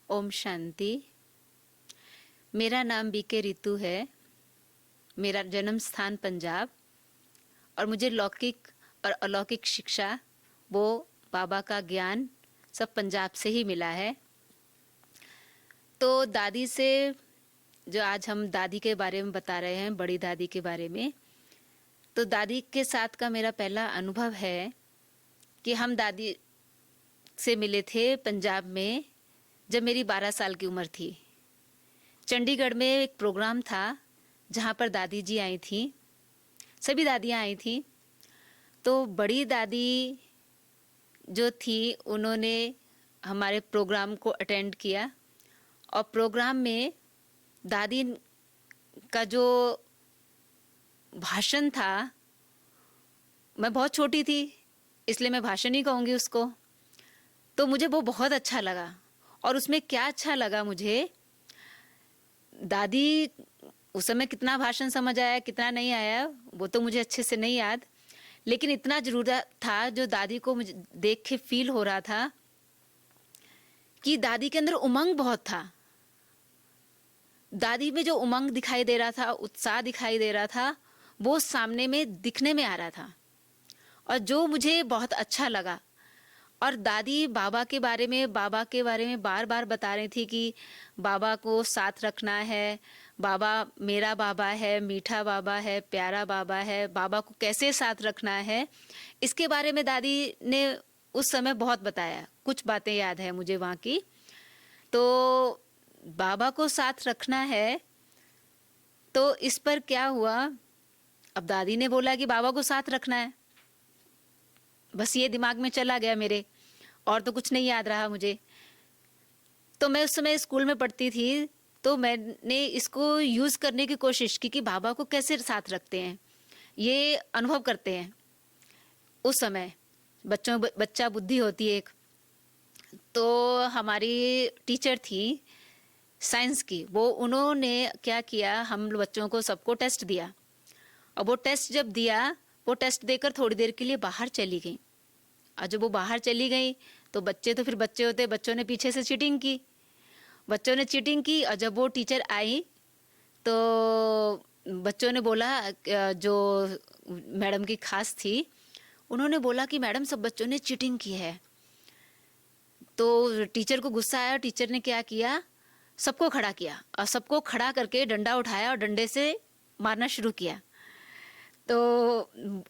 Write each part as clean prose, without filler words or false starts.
ओम शांति। मेरा नाम बीके रितु है। मेरा जन्म स्थान पंजाब और मुझे लौकिक और अलौकिक शिक्षा, वो बाबा का ज्ञान सब पंजाब से ही मिला है। तो दादी से, जो आज हम दादी के बारे में बता रहे हैं, बड़ी दादी के बारे में, तो दादी के साथ का मेरा पहला अनुभव है कि हम दादी से मिले थे पंजाब में जब मेरी 12 साल की उम्र थी। चंडीगढ़ में एक प्रोग्राम था जहाँ पर दादी जी आई थी, सभी दादियाँ आई थी। तो बड़ी दादी जो थी उन्होंने हमारे प्रोग्राम को अटेंड किया और प्रोग्राम में दादी का जो भाषण था, मैं बहुत छोटी थी इसलिए मैं भाषण ही कहूँगी उसको, तो मुझे वो बहुत अच्छा लगा। और उसमें क्या अच्छा लगा मुझे, दादी उस समय कितना भाषण समझ आया कितना नहीं आया वो तो मुझे अच्छे से नहीं याद, लेकिन इतना जरूर था जो दादी को मुझे देख के फील हो रहा था कि दादी के अंदर उमंग बहुत था। दादी में जो उमंग दिखाई दे रहा था, उत्साह दिखाई दे रहा था, वो सामने में दिखने में आ रहा था और जो मुझे बहुत अच्छा लगा। और दादी बाबा के बारे में बार बार बता रही थी कि बाबा को साथ रखना है, बाबा मेरा बाबा है, मीठा बाबा है, प्यारा बाबा है, बाबा को कैसे साथ रखना है, इसके बारे में दादी ने उस समय बहुत बताया। कुछ बातें याद है मुझे वहाँ की। तो बाबा को साथ रखना है, तो इस पर क्या हुआ, अब दादी ने बोला कि बाबा को साथ रखना है, बस ये दिमाग में चला गया मेरे, और तो कुछ नहीं याद रहा मुझे। तो मैं उस समय स्कूल में पढ़ती थी, तो मैंने इसको यूज़ करने की कोशिश की कि बाबा को कैसे साथ रखते हैं, ये अनुभव करते हैं। उस समय बच्चा बुद्धि होती है एक। तो हमारी टीचर थी साइंस की, वो उन्होंने क्या किया, हम बच्चों को सबको टेस्ट दिया। और वो टेस्ट जब दिया, वो टेस्ट देकर थोड़ी देर के लिए बाहर चली गई। और जब वो बाहर चली गई तो बच्चे तो फिर बच्चे होते, बच्चों ने पीछे से चीटिंग की। और जब वो टीचर आई तो बच्चों ने बोला, जो मैडम की खास थी, उन्होंने बोला कि मैडम सब बच्चों ने चीटिंग की है। तो टीचर को गुस्सा आया। टीचर ने क्या किया, सबको खड़ा किया और सबको खड़ा करके डंडा उठाया और डंडे से मारना शुरू किया। तो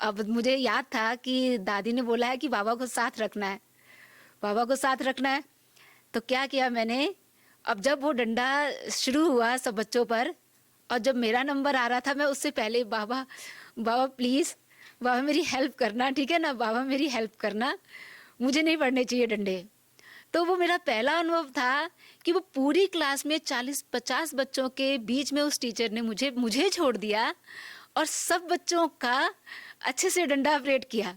अब मुझे याद था कि दादी ने बोला है कि बाबा को साथ रखना है, बाबा को साथ रखना है। तो क्या किया मैंने, अब जब वो डंडा शुरू हुआ सब बच्चों पर और जब मेरा नंबर आ रहा था, मैं उससे पहले बाबा बाबा प्लीज़, बाबा मेरी हेल्प करना, ठीक है ना, बाबा मेरी हेल्प करना, मुझे नहीं पढ़ने चाहिए डंडे। तो वो मेरा पहला अनुभव था कि वो पूरी क्लास में 40-50 बच्चों के बीच में उस टीचर ने मुझे छोड़ दिया और सब बच्चों का अच्छे से डंडा ऑपरेट किया।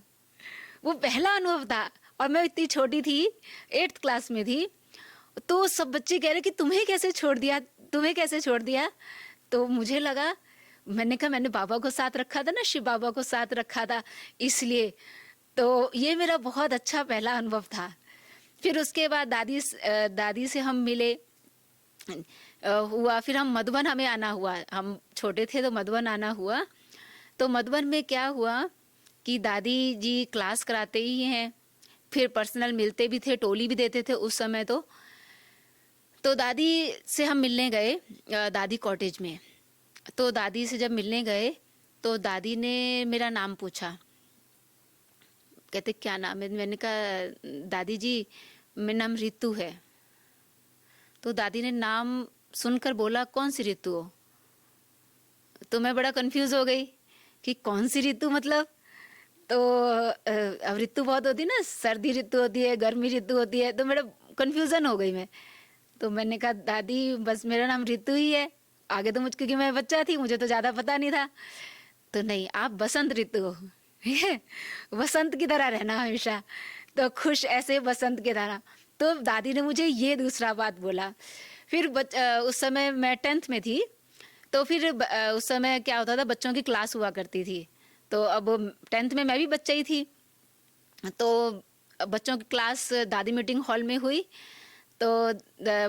वो पहला अनुभव था और मैं इतनी छोटी थी, 8th क्लास में थी। तो सब बच्चे कह रहे कि तुम्हें कैसे छोड़ दिया, तुम्हें कैसे छोड़ दिया। तो मुझे लगा, मैंने कहा मैंने बाबा को साथ रखा था ना, शिव बाबा को साथ रखा था, इसलिए। तो ये मेरा बहुत अच्छा पहला अनुभव था। फिर उसके बाद दादी से हम मिले, हुआ, फिर हम मधुबन, हमें आना हुआ, हम छोटे थे तो मधुबन आना हुआ। तो मधुबन में क्या हुआ कि दादी जी क्लास कराते ही हैं, फिर पर्सनल मिलते भी थे, टोली भी देते थे उस समय। तो दादी से हम मिलने गए दादी कॉटेज में। तो दादी से जब मिलने गए तो दादी ने मेरा नाम पूछा, कहते क्या नाम है। मैंने कहा दादी जी मेरा नाम रितु है। तो दादी ने नाम सुनकर बोला कौन सी रितु हो। तो मैं बड़ा कंफ्यूज हो गई कि कौन सी ऋतु मतलब। तो अब ऋतु बहुत होती है ना, सर्दी ऋतु होती है, गर्मी ऋतु होती है, तो मेरा कन्फ्यूज़न हो गई मैं। तो मैंने कहा दादी बस मेरा नाम ऋतु ही है, आगे तो मुझ, क्योंकि मैं बच्चा थी मुझे तो ज़्यादा पता नहीं था। तो नहीं, आप बसंत ऋतु हो, ठीक है, बसंत की तरह रहना हमेशा, तो खुश ऐसे बसंत की तरह। तो दादी ने मुझे ये दूसरा बात बोला। फिर उस समय मैं 10th में थी। तो फिर उस समय क्या होता था, बच्चों की क्लास हुआ करती थी। तो अब 10th में मैं भी बच्चा ही थी। तो बच्चों की क्लास दादी मीटिंग हॉल में हुई। तो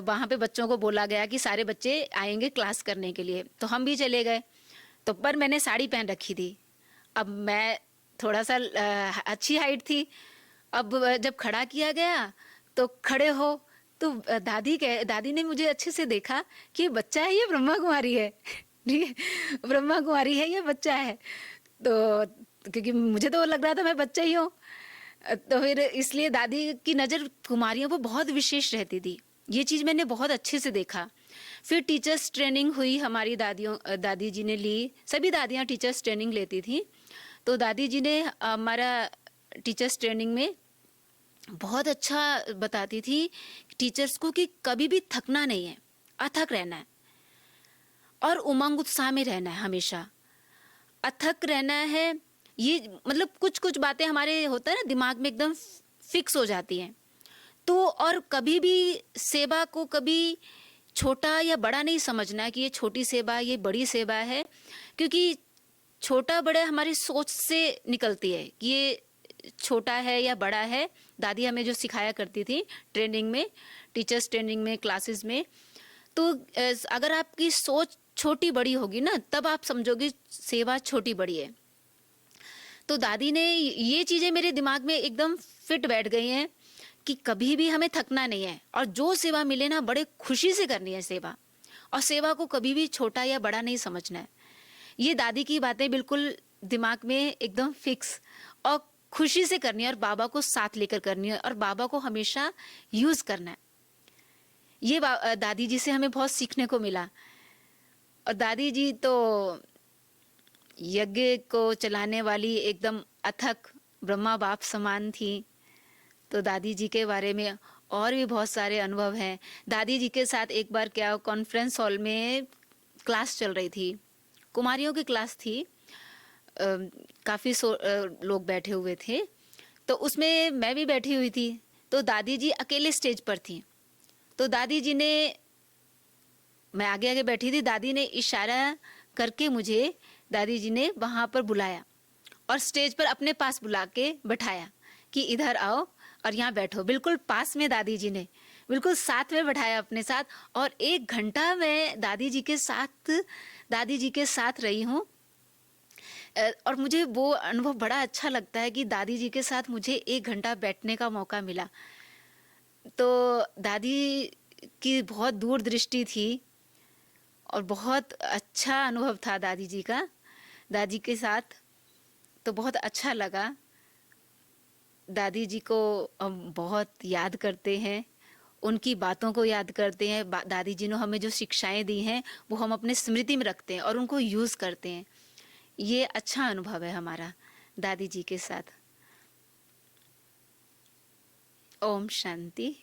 वहाँ पे बच्चों को बोला गया कि सारे बच्चे आएंगे क्लास करने के लिए, तो हम भी चले गए। तो पर मैंने साड़ी पहन रखी थी। अब मैं थोड़ा सा अच्छी हाइट थी। अब जब खड़ा किया गया तो खड़े हो, तो दादी ने मुझे अच्छे से देखा कि ये बच्चा है, ये ब्रह्मा कुमारी है। ठीक है, ब्रह्मा कुमारी है, ये बच्चा है। तो क्योंकि मुझे तो लग रहा था मैं बच्चा ही हूँ, तो फिर इसलिए दादी की नज़र कुमारियों पर बहुत विशेष रहती थी। ये चीज़ मैंने बहुत अच्छे से देखा। फिर टीचर्स ट्रेनिंग हुई, हमारी दादी जी ने ली। सभी दादियाँ टीचर्स ट्रेनिंग लेती थी। तो दादी जी ने हमारा टीचर्स ट्रेनिंग में बहुत अच्छा बताती थी टीचर्स को कि कभी भी थकना नहीं है, अथक रहना है और उमंग उत्साह में रहना है, हमेशा अथक रहना है। ये मतलब कुछ कुछ बातें हमारे होता है ना दिमाग में एकदम फिक्स हो जाती हैं। तो और कभी भी सेवा को कभी छोटा या बड़ा नहीं समझना है कि ये छोटी सेवा, ये बड़ी सेवा है, क्योंकि छोटा बड़ा हमारी सोच से निकलती है कि ये छोटा है या बड़ा है। दादी हमें जो सिखाया करती थी ट्रेनिंग में, टीचर्स ट्रेनिंग में, क्लासेस में, तो अगर आपकी सोच छोटी बड़ी होगी ना, तब आप समझोगे सेवा छोटी बड़ी है। तो दादी ने ये चीज़ें मेरे दिमाग में एकदम फिट बैठ गई हैं कि कभी भी हमें थकना नहीं है, और जो सेवा मिले ना बड़े खुशी से करनी है सेवा, और सेवा को कभी भी छोटा या बड़ा नहीं समझना है। ये दादी की बातें बिल्कुल दिमाग में एकदम फिक्स, और खुशी से करनी है, और बाबा को साथ लेकर करनी है, और बाबा को हमेशा यूज़ करना है। ये दादी जी से हमें बहुत सीखने को मिला। और दादी जी तो यज्ञ को चलाने वाली एकदम अथक ब्रह्मा बाप समान थी। तो दादी जी के बारे में और भी बहुत सारे अनुभव हैं। दादी जी के साथ एक बार क्या, कॉन्फ्रेंस हॉल में क्लास चल रही थी, कुमारियों की क्लास थी। काफ़ी लोग बैठे हुए थे, तो उसमें मैं भी बैठी हुई थी। तो दादी जी अकेले स्टेज पर थी। तो दादी जी ने, मैं आगे आगे बैठी थी, दादी ने इशारा करके मुझे, दादी जी ने वहाँ पर बुलाया और स्टेज पर अपने पास बुला के बैठाया कि इधर आओ और यहाँ बैठो। बिल्कुल पास में दादी जी ने बिल्कुल साथ में बैठाया अपने साथ, और 1 घंटा मैं दादी जी के साथ रही हूँ। और मुझे वो अनुभव बड़ा अच्छा लगता है कि दादी जी के साथ मुझे 1 घंटा बैठने का मौका मिला। तो दादी की बहुत दूरदृष्टि थी और बहुत अच्छा अनुभव था दादी जी का, दादी के साथ। तो बहुत अच्छा लगा। दादी जी को हम बहुत याद करते हैं, उनकी बातों को याद करते हैं। दादी जी ने हमें जो शिक्षाएं दी हैं वो हम अपने स्मृति में रखते हैं और उनको यूज़ करते हैं। ये अच्छा अनुभव है हमारा दादी जी के साथ। ओम शांति।